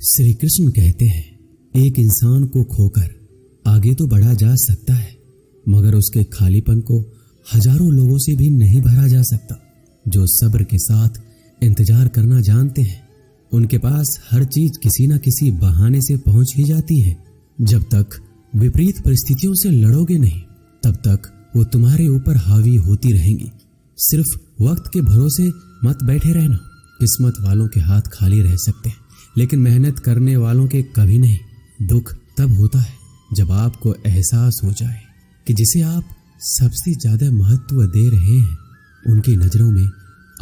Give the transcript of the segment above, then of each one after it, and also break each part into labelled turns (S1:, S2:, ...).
S1: श्री कृष्ण कहते हैं, एक इंसान को खोकर आगे तो बढ़ा जा सकता है, मगर उसके खालीपन को हजारों लोगों से भी नहीं भरा जा सकता। जो सब्र के साथ इंतजार करना जानते हैं, उनके पास हर चीज किसी न किसी बहाने से पहुंच ही जाती है। जब तक विपरीत परिस्थितियों से लड़ोगे नहीं, तब तक वो तुम्हारे ऊपर हावी होती रहेंगी। सिर्फ वक्त के भरोसे मत बैठे रहना। किस्मत वालों के हाथ खाली रह सकते हैं, लेकिन मेहनत करने वालों के कभी नहीं। दुख तब होता है जब आपको एहसास हो जाए कि जिसे आप सबसे ज्यादा महत्व दे रहे हैं, उनकी नजरों में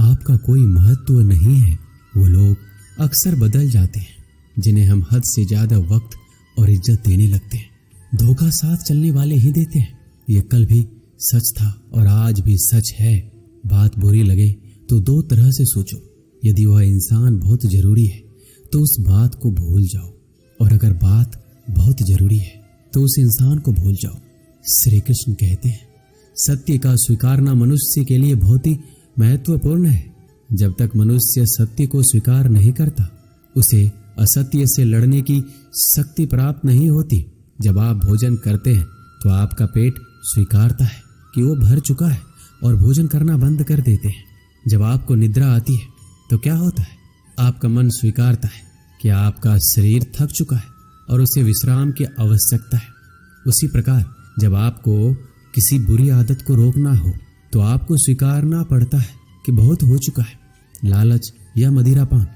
S1: आपका कोई महत्व नहीं है। वो लोग अक्सर बदल जाते हैं जिन्हें हम हद से ज्यादा वक्त और इज्जत देने लगते हैं। धोखा साथ चलने वाले ही देते हैं। ये कल भी सच था और आज भी सच है। बात बुरी लगे तो दो तरह से सोचो। यदि वह इंसान बहुत जरूरी है तो उस बात को भूल जाओ, और अगर बात बहुत जरूरी है तो उस इंसान को भूल जाओ। श्री कृष्ण कहते हैं, सत्य का स्वीकारना मनुष्य के लिए बहुत ही महत्वपूर्ण है। जब तक मनुष्य सत्य को स्वीकार नहीं करता, उसे असत्य से लड़ने की शक्ति प्राप्त नहीं होती। जब आप भोजन करते हैं तो आपका पेट स्वीकारता है कि वो भर चुका है और भोजन करना बंद कर देते हैं। जब आपको निद्रा आती है तो क्या होता है? आपका मन स्वीकारता है कि आपका शरीर थक चुका है और उसे विश्राम की आवश्यकता है। उसी प्रकार जब आपको किसी बुरी आदत को रोकना हो तो आपको स्वीकारना पड़ता है कि बहुत हो चुका है। लालच या मदिरापान,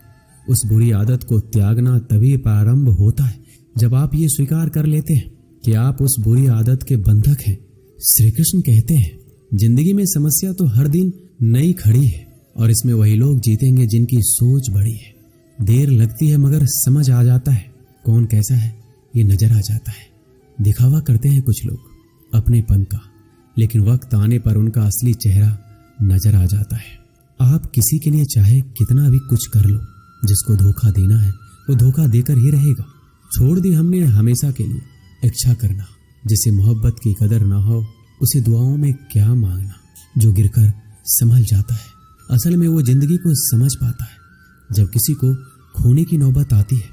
S1: उस बुरी आदत को त्यागना तभी प्रारंभ होता है जब आप ये स्वीकार कर लेते हैं कि आप उस बुरी आदत के बंधक हैं। श्री कृष्ण कहते हैं, जिंदगी में समस्या तो हर दिन नई खड़ी है और इसमें वही लोग जीतेंगे जिनकी सोच बड़ी है। देर लगती है मगर समझ आ जाता है कौन कैसा है, ये नजर आ जाता है। दिखावा करते हैं कुछ लोग अपनेपन का, लेकिन वक्त आने पर उनका असली चेहरा नजर आ जाता है। आप किसी के लिए चाहे कितना भी कुछ कर लो, जिसको धोखा देना है वो धोखा देकर ही रहेगा। छोड़ दी हमने हमेशा के लिए इच्छा करना। जिसे मोहब्बत की कदर ना हो, उसे दुआओं में क्या मांगना। जो गिरकर संभल जाता है, असल में वो जिंदगी को समझ पाता है। जब किसी को खोने की नौबत आती है,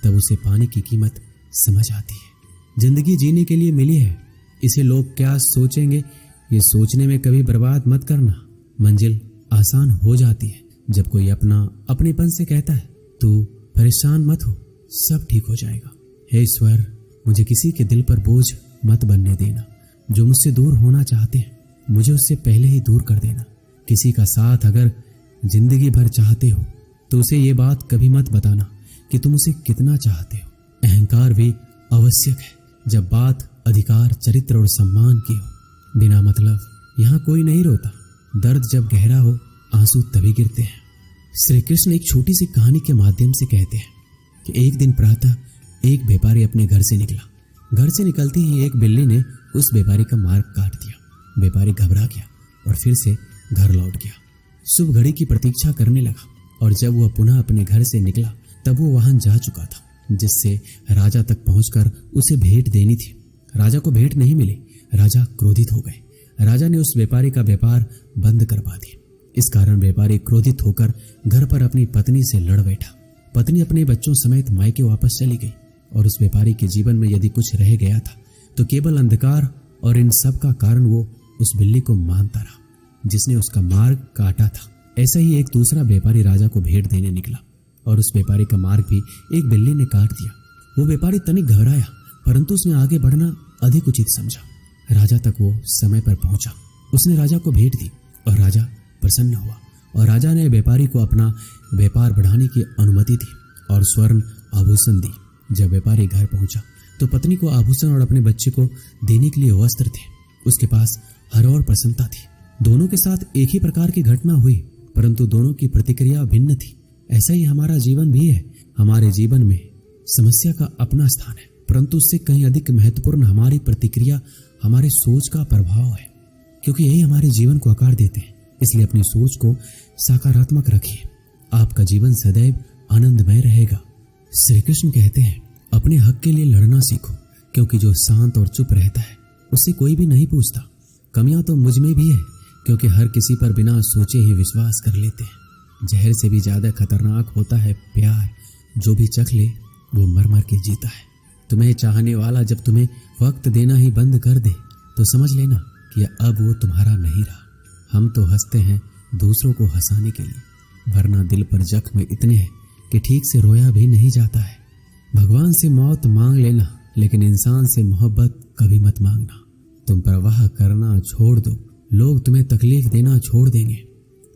S1: तब उसे पाने की कीमत समझ आती है। जिंदगी जीने के लिए मिली है, इसे लोग क्या सोचेंगे ये सोचने में कभी बर्बाद मत करना। मंजिल आसान हो जाती है जब कोई अपनेपन से कहता है, तू परेशान मत हो, सब ठीक हो जाएगा। हे ईश्वर, मुझे किसी के दिल पर बोझ मत बनने देना। जो मुझसे दूर होना चाहते हैं, मुझे उससे पहले ही दूर कर देना। किसी का साथ अगर जिंदगी भर चाहते हो तो उसे ये बात कभी मत बताना कि तुम उसे कितना चाहते हो। अहंकार भी आवश्यक है जब बात अधिकार, चरित्र और सम्मान की हो। बिना मतलब यहाँ कोई नहीं रोता। दर्द जब गहरा हो, आंसू तभी गिरते हैं। श्री कृष्ण एक छोटी सी कहानी के माध्यम से कहते हैं कि एक दिन प्रातः एक व्यापारी अपने घर से निकला। घर से निकलते ही एक बिल्ली ने उस व्यापारी का मार्ग काट दिया। व्यापारी घबरा गया और फिर से घर लौट गया। शुभ घड़ी की प्रतीक्षा करने लगा और जब वह पुनः अपने घर से निकला तब वो वाहन जा चुका था, जिससे राजा तक पहुंचकर उसे भेंट देनी थी। राजा को भेंट नहीं मिली। राजा क्रोधित हो गए। राजा ने उस व्यापारी का व्यापार बंद करवा दिया। इस कारण व्यापारी क्रोधित होकर घर पर अपनी पत्नी से लड़ बैठा। पत्नी अपने बच्चों समेत मायके वापस चली गई और उस व्यापारी के जीवन में यदि कुछ रह गया था तो केवल अंधकार, और इन सब का कारण वो उस बिल्ली को मानता रहा जिसने उसका मार्ग काटा था। ऐसा ही एक दूसरा व्यापारी राजा को भेंट देने निकला और उस व्यापारी का मार्ग भी एक बिल्ली ने काट दिया। वो व्यापारी तनिक घबराया, परंतु उसने आगे बढ़ना अधिक उचित समझा। राजा तक वो समय पर पहुंचा। उसने राजा को भेंट दी और राजा प्रसन्न हुआ और राजा ने व्यापारी को अपना व्यापार बढ़ाने की अनुमति दी और स्वर्ण आभूषण दी। जब व्यापारी घर पहुंचा तो पत्नी को आभूषण और अपने बच्चे को देने के लिए वस्त्र थे। उसके पास हर और प्रसन्नता थी। दोनों के साथ एक ही प्रकार की घटना हुई, परंतु दोनों की प्रतिक्रिया भिन्न थी। ऐसा ही हमारा जीवन भी है। हमारे जीवन में समस्या का अपना स्थान है, परंतु उससे कहीं अधिक महत्वपूर्ण हमारी प्रतिक्रिया, हमारे सोच का प्रभाव है, क्योंकि यही हमारे जीवन को आकार देते हैं। इसलिए अपनी सोच को सकारात्मक रखिए। आपका जीवन सदैव आनंदमय रहेगा। श्री कृष्ण कहते हैं, अपने हक के लिए लड़ना सीखो, क्योंकि जो शांत और चुप रहता है उससे कोई भी नहीं पूछता। कमियां तो मुझ में भी है, क्योंकि हर किसी पर बिना सोचे ही विश्वास कर लेते हैं। जहर से भी ज्यादा खतरनाक होता है प्यार। जो भी चख ले वो मर मर के जीता है। तुम्हें चाहने वाला जब तुम्हें वक्त देना ही बंद कर दे तो समझ लेना कि अब वो तुम्हारा नहीं रहा। हम तो हंसते हैं दूसरों को हंसाने के लिए, वरना दिल पर जख्म इतने हैं कि ठीक से रोया भी नहीं जाता है। भगवान से मौत मांग लेना, लेकिन इंसान से मोहब्बत कभी मत मांगना। तुम परवाह करना छोड़ दो, लोग तुम्हें तकलीफ देना छोड़ देंगे।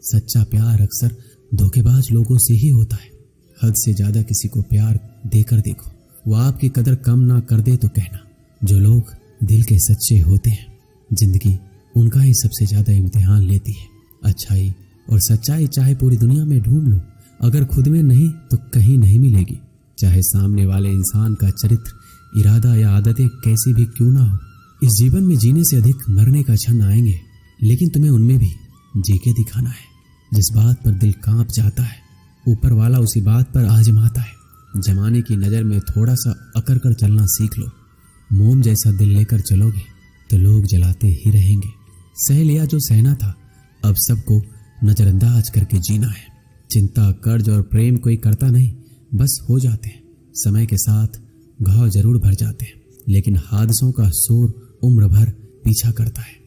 S1: सच्चा प्यार अक्सर धोखेबाज लोगों से ही होता है। हद से ज्यादा किसी को प्यार देकर देखो, वो आपकी कदर कम ना कर दे तो कहना। जो लोग दिल के सच्चे होते हैं, जिंदगी उनका ही सबसे ज्यादा इम्तिहान लेती है। अच्छाई और सच्चाई चाहे पूरी दुनिया में ढूंढ लो, अगर खुद में नहीं तो कहीं नहीं मिलेगी। चाहे सामने वाले इंसान का चरित्र, इरादा या आदतें कैसी भी क्यों ना हो। इस जीवन में जीने से अधिक मरने का क्षण आएंगे, लेकिन तुम्हें उनमें भी जी के दिखाना है। जिस बात पर दिल कांप जाता है, ऊपर वाला उसी बात पर आजमाता है। जमाने की नज़र में थोड़ा सा अकड़ कर चलना सीख लो। मोम जैसा दिल लेकर चलोगे तो लोग जलाते ही रहेंगे। सह लिया जो सहना था, अब सबको नजरअंदाज करके जीना है। चिंता, कर्ज और प्रेम कोई करता नहीं, बस हो जाते हैं। समय के साथ घाव जरूर भर जाते हैं, लेकिन हादसों का शोर उम्र भर पीछा करता है।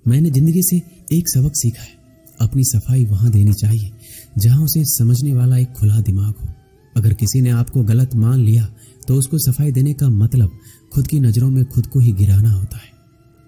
S1: मैंने जिंदगी से एक सबक सीखा है, अपनी सफाई वहां देनी चाहिए जहां उसे समझने वाला एक खुला दिमाग हो। अगर किसी ने आपको गलत मान लिया तो उसको सफाई देने का मतलब खुद की नजरों में खुद को ही गिराना होता है।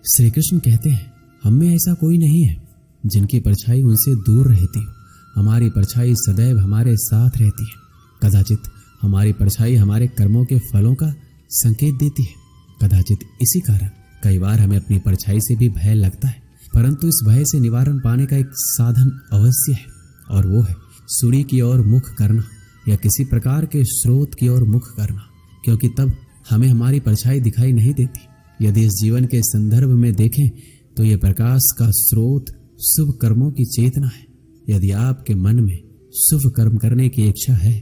S1: श्री कृष्ण कहते हैं, हम में ऐसा कोई नहीं है जिनकी परछाई उनसे दूर रहती हो। हमारी परछाई सदैव हमारे साथ रहती है। कदाचित हमारी परछाई हमारे कर्मों के फलों का संकेत देती है। कदाचित इसी कारण कई बार हमें अपनी परछाई से भी भय लगता है, परंतु इस भय से निवारण पाने का एक साधन अवश्य है, और वो है सूर्य की ओर मुख करना या किसी प्रकार के स्रोत की ओर मुख करना, क्योंकि तब हमें हमारी परछाई दिखाई नहीं देती। यदि इस जीवन के संदर्भ में देखें तो ये प्रकाश का स्रोत शुभ कर्मों की चेतना है। यदि आपके मन में शुभ कर्म करने की इच्छा है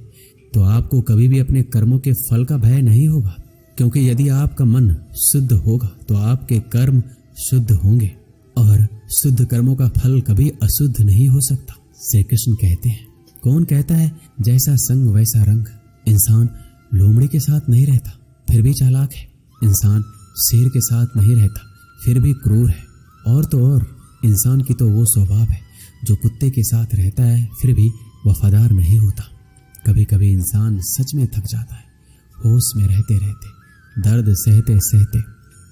S1: तो आपको कभी भी अपने कर्मों के फल का भय नहीं होगा, क्योंकि यदि आपका मन शुद्ध होगा तो आपके कर्म शुद्ध होंगे, और शुद्ध कर्मों का फल कभी अशुद्ध नहीं हो सकता। श्री कृष्ण कहते हैं, कौन कहता है जैसा संग वैसा रंग। इंसान लोमड़ी के साथ नहीं रहता फिर भी चालाक है। इंसान शेर के साथ नहीं रहता फिर भी क्रूर है। और तो और इंसान की तो वो स्वभाव है जो कुत्ते के साथ रहता है फिर भी वफादार नहीं होता। कभी कभी इंसान सच में थक जाता है, होश में रहते रहते, दर्द सहते सहते,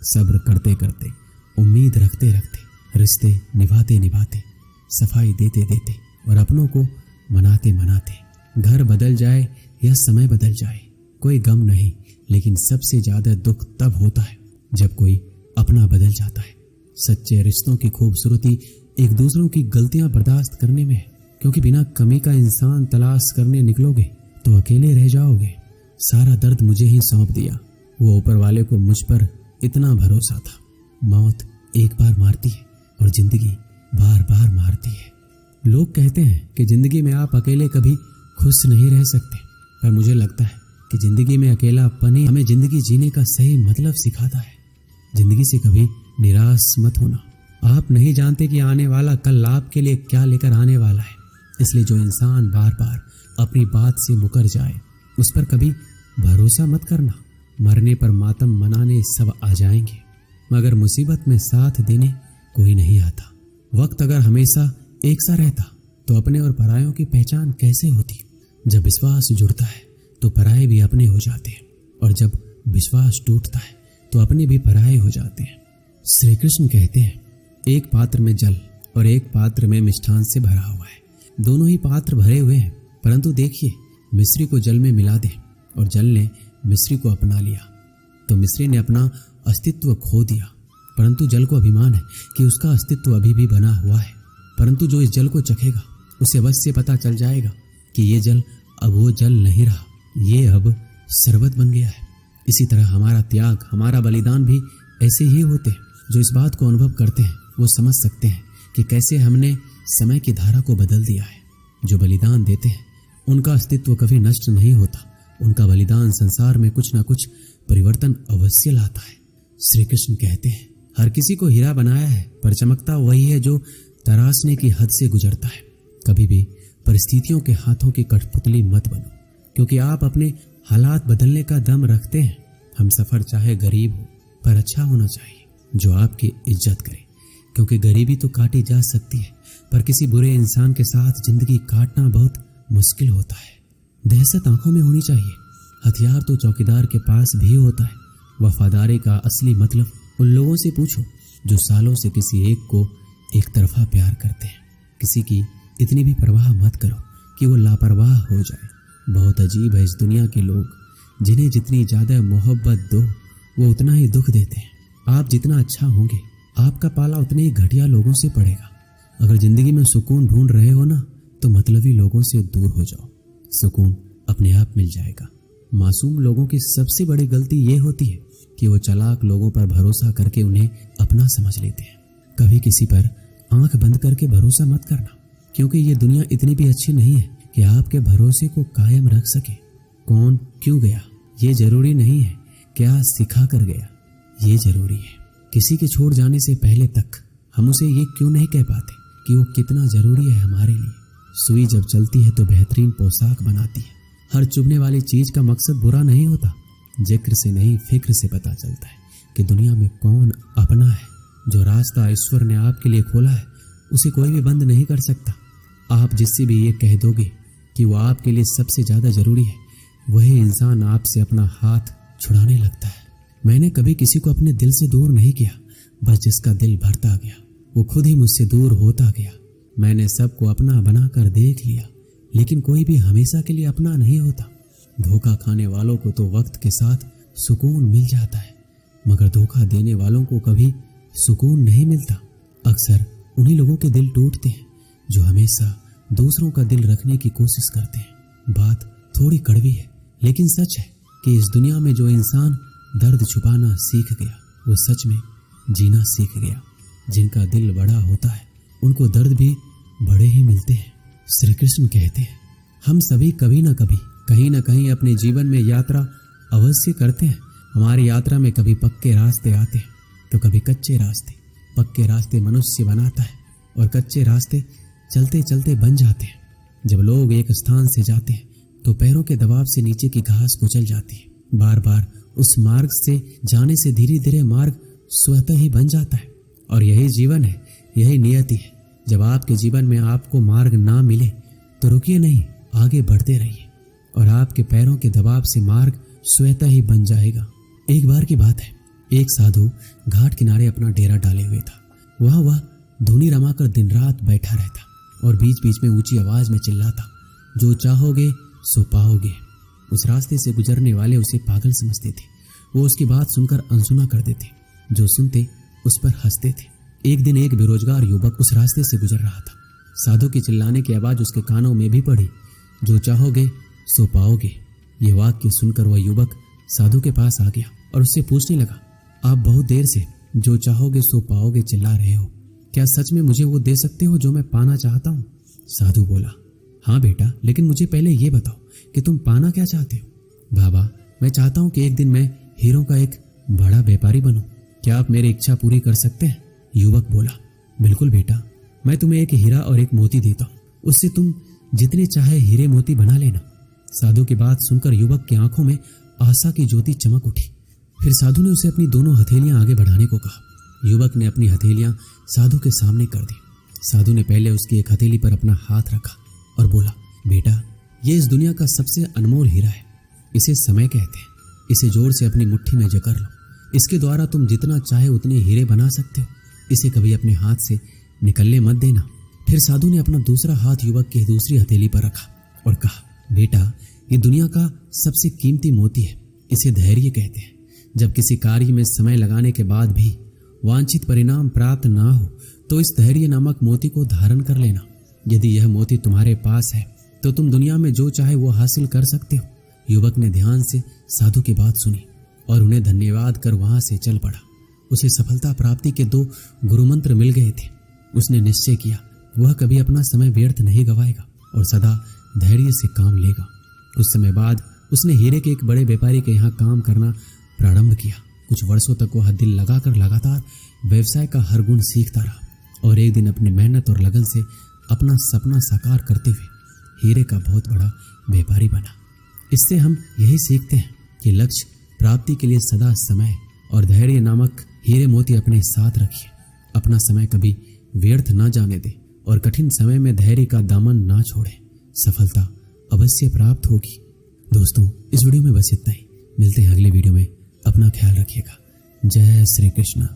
S1: सब्र करते करते, उम्मीद रखते रखते, रिश्ते निभाते निभाते, सफाई देते देते और अपनों को मनाते मनाते। घर बदल जाए या समय बदल जाए कोई गम नहीं, लेकिन सबसे ज्यादा दुख तब होता है जब कोई अपना बदल जाता है। सच्चे रिश्तों की खूबसूरती एक दूसरों की गलतियां बर्दाश्त करने में है, क्योंकि बिना कमी का इंसान तलाश करने निकलोगे तो अकेले रह जाओगे। सारा दर्द मुझे ही सौंप दिया, वो ऊपर वाले को मुझ पर इतना भरोसा था। मौत एक बार मारती है और जिंदगी बार बार मारती है। लोग कहते हैं कि जिंदगी में आप अकेले कभी खुश नहीं रह सकते, पर मुझे लगता है कि जिंदगी में अकेलापन ही हमें जिंदगी जीने का सही मतलब सिखाता है। जिंदगी से कभी निराश मत होना। आप नहीं जानते कि आने वाला कल आपके लिए क्या लेकर आने वाला है, इसलिए जो इंसान बार बार अपनी बात से मुकर जाए उस पर कभी भरोसा मत करना। मरने पर मातम मनाने सब आ जाएंगे, मगर मुसीबत में साथ देने कोई नहीं आता। वक्त अगर हमेशा एक सा रहता तो अपने और परायों की पहचान कैसे होती। जब विश्वास जुड़ता है तो पराये भी अपने हो जाते हैं, और जब विश्वास टूटता है तो अपने भी पराये हो जाते हैं। श्री कृष्ण कहते हैं, एक पात्र में जल और एक पात्र में मिष्ठान से भरा हुआ है। दोनों ही पात्र भरे हुए हैं, परंतु देखिए, मिस्री को जल में मिला दे और जल ने मिस्री को अपना लिया तो मिस्री ने अपना अस्तित्व खो दिया। परंतु जल को अभिमान है कि उसका अस्तित्व अभी भी बना हुआ है। परंतु जो इस जल को चखेगा उसे अवश्य पता चल जाएगा कि ये जल अब वो जल नहीं रहा, ये अब शरबत बन गया है। इसी तरह हमारा त्याग, हमारा बलिदान भी ऐसे ही होते हैं। जो इस बात को अनुभव करते हैं वो समझ सकते हैं कि कैसे हमने समय की धारा को बदल दिया है। जो बलिदान देते हैं उनका अस्तित्व कभी नष्ट नहीं होता। उनका बलिदान संसार में कुछ न कुछ परिवर्तन अवश्य लाता है। श्री कृष्ण कहते हैं, हर किसी को हीरा बनाया है, पर चमकता वही है जो तराशने की हद से गुजरता है। कभी भी परिस्थितियों के हाथों की कठपुतली मत बनो, क्योंकि आप अपने हालात बदलने का दम रखते हैं। हम सफर चाहे गरीब हो पर अच्छा होना चाहिए, जो आपकी इज्जत करे, क्योंकि गरीबी तो काटी जा सकती है पर किसी बुरे इंसान के साथ जिंदगी काटना बहुत मुश्किल होता है। दहशत आंखों में होनी चाहिए। हथियार तो चौकीदार के पास भी होता है। वफादारी का असली मतलब उन लोगों से पूछो जो सालों से किसी एक को एक तरफा प्यार करते हैं। किसी की इतनी भी परवाह मत करो कि वो लापरवाह हो जाए। बहुत अजीब है इस दुनिया के लोग, जिन्हें जितनी ज़्यादा मोहब्बत दो वो उतना ही दुख देते हैं। आप जितना अच्छा होंगे आपका पाला उतने ही घटिया लोगों से पड़ेगा। अगर जिंदगी में सुकून ढूंढ रहे हो ना तो मतलबी लोगों से दूर हो जाओ, सुकून अपने आप मिल जाएगा। मासूम लोगों की सबसे बड़ी गलती ये होती है कि वो चालाक लोगों पर भरोसा करके उन्हें अपना समझ लेते हैं। कभी किसी पर आंख बंद करके भरोसा मत करना, क्योंकि ये दुनिया इतनी भी अच्छी नहीं है कि आपके भरोसे को कायम रख सके। कौन क्यों गया ये जरूरी नहीं है, क्या सिखा कर गया ये जरूरी है। किसी के छोड़ जाने से पहले तक हम उसे ये क्यों नहीं कह पाते कि वो कितना जरूरी है हमारे लिए। सुई जब चलती है तो बेहतरीन पोशाक बनाती है। हर चुभने वाली चीज का मकसद बुरा नहीं होता। जिक्र से नहीं फिक्र से पता चलता है कि दुनिया में कौन अपना है। जो रास्ता ईश्वर ने आपके लिए खोला है उसे कोई भी बंद नहीं कर सकता। आप जिससे भी ये कह दोगे कि वो आपके लिए सबसे ज्यादा जरूरी है, वही इंसान आपसे अपना हाथ छुड़ाने लगता है। मैंने कभी किसी को अपने दिल से दूर नहीं किया, बस जिसका दिल भरता गया वो खुद ही मुझसे दूर होता गया। मैंने सबको अपना बनाकर देख लिया, लेकिन कोई भी हमेशा के लिए अपना नहीं होता। धोखा खाने वालों को तो वक्त के साथ सुकून मिल जाता है, मगर धोखा देने वालों को कभी सुकून नहीं मिलता। अक्सर उन्हीं लोगों के दिल टूटते हैं जो हमेशा दूसरों का दिल रखने की कोशिश करते हैं। बात थोड़ी कड़वी है, लेकिन सच है कि इस दुनिया में जो इंसान दर्द छुपाना सीख गया वो सच में जीना सीख गया। जिनका दिल बड़ा होता है उनको दर्द भी बड़े ही मिलते हैं। श्री कृष्ण कहते हैं, हम सभी कभी न कभी कहीं न कहीं अपने जीवन में यात्रा अवश्य करते हैं। हमारी यात्रा में कभी पक्के रास्ते आते हैं तो कभी कच्चे रास्ते। पक्के रास्ते मनुष्य बनाता है और कच्चे रास्ते चलते चलते बन जाते हैं। जब लोग एक स्थान से जाते हैं तो पैरों के दबाव से नीचे की घास कुचल जाती है। बार बार उस मार्ग से जाने से धीरे धीरे मार्ग स्वतः ही बन जाता है। और यही जीवन है, यही नियति है। जब आपके जीवन में आपको मार्ग ना मिले तो रुकिए नहीं, आगे बढ़ते रहिए और आपके पैरों के दबाव से मार्ग स्वतः ही बन जाएगा। एक बार की बात है, एक साधु घाट किनारे अपना डेरा डाले हुए था। वहाँ वह धुनी रमाकर दिन रात बैठा रहता और बीच बीच में ऊंची आवाज में चिल्लाता, जो चाहोगे सो पाओगे। उस रास्ते से गुजरने वाले उसे पागल समझते थे। वो उसकी बात सुनकर अनसुना कर देते, जो सुनते उस पर हंसते थे। एक दिन एक बेरोजगार युवक उस रास्ते से गुजर रहा था। साधु की चिल्लाने की आवाज उसके कानों में भी पड़ी, जो चाहोगे सो पाओगे। ये वाक्य सुनकर वह युवक साधु के पास आ गया और उससे पूछने लगा, आप बहुत देर से जो चाहोगे सो पाओगे चिल्ला रहे हो, क्या सच में मुझे वो दे सकते हो जो मैं पाना चाहता हूँ? साधु बोला, हाँ बेटा, लेकिन मुझे पहले ये बताओ कि तुम पाना क्या चाहते हो? बाबा, मैं चाहता हूँ कि एक दिन मैं हीरों का एक बड़ा व्यापारी बनूं। क्या आप मेरी इच्छा पूरी कर सकते हैं? युवक बोला, बिल्कुल बेटा, मैं तुम्हें एक हीरा और एक मोती देता हूँ, उससे तुम जितने चाहे हीरे मोती बना लेना। साधु की बात सुनकर युवक की आंखों में आशा की ज्योति चमक उठी। फिर साधु ने उसे अपनी दोनों हथेलियां आगे बढ़ाने को कहा। युवक ने अपनी हथेलियां साधु के सामने कर दी। साधु ने पहले उसकी एक हथेली पर अपना हाथ रखा और बोला, बेटा, ये इस दुनिया का सबसे अनमोल हीरा है। इसे समय कहते हैं। इसे जोर से अपनी मुट्ठी में जकड़ लो। इसके द्वारा तुम जितना चाहे उतने हीरे बना सकते हो। इसे कभी अपने हाथ से निकलने मत देना। फिर साधु ने अपना दूसरा हाथ युवक की दूसरी हथेली पर रखा और कहा, बेटा, ये दुनिया का सबसे कीमती मोती है। इसे धैर्य कहते हैं। जब किसी कार्य में समय लगाने के बाद भी वांछित परिणाम प्राप्त ना हो तो इस धैर्य नामक मोती को धारण कर लेना। यदि यह मोती तुम्हारे पास है तो तुम दुनिया में जो चाहे वो हासिल कर सकते हो। युवक ने ध्यान से साधु की बात सुनी और उन्हें धन्यवाद कर वहां से चल पड़ा। उसे सफलता प्राप्ति के 2 गुरुमंत्र मिल गए थे। उसने निश्चय किया वह कभी अपना समय व्यर्थ नहीं गवाएगा और सदा धैर्य से काम लेगा। कुछ समय बाद उसने हीरे के एक बड़े व्यापारी के यहाँ काम करना प्रारंभ किया। कुछ वर्षों तक वह दिल लगाकर लगातार व्यवसाय का हर गुण सीखता रहा और एक दिन अपनी मेहनत और लगन से अपना सपना साकार करते हुए हीरे का बहुत बड़ा व्यापारी बना। इससे हम यही सीखते हैं कि लक्ष्य प्राप्ति के लिए सदा समय और धैर्य नामक हीरे मोती अपने साथ रखिए। अपना समय कभी व्यर्थ ना जाने दें और कठिन समय में धैर्य का दामन ना छोड़ें। सफलता अवश्य प्राप्त होगी। दोस्तों, इस वीडियो में बस इतना ही। मिलते हैं अगले वीडियो में। अपना ख्याल रखिएगा। जय श्री कृष्ण।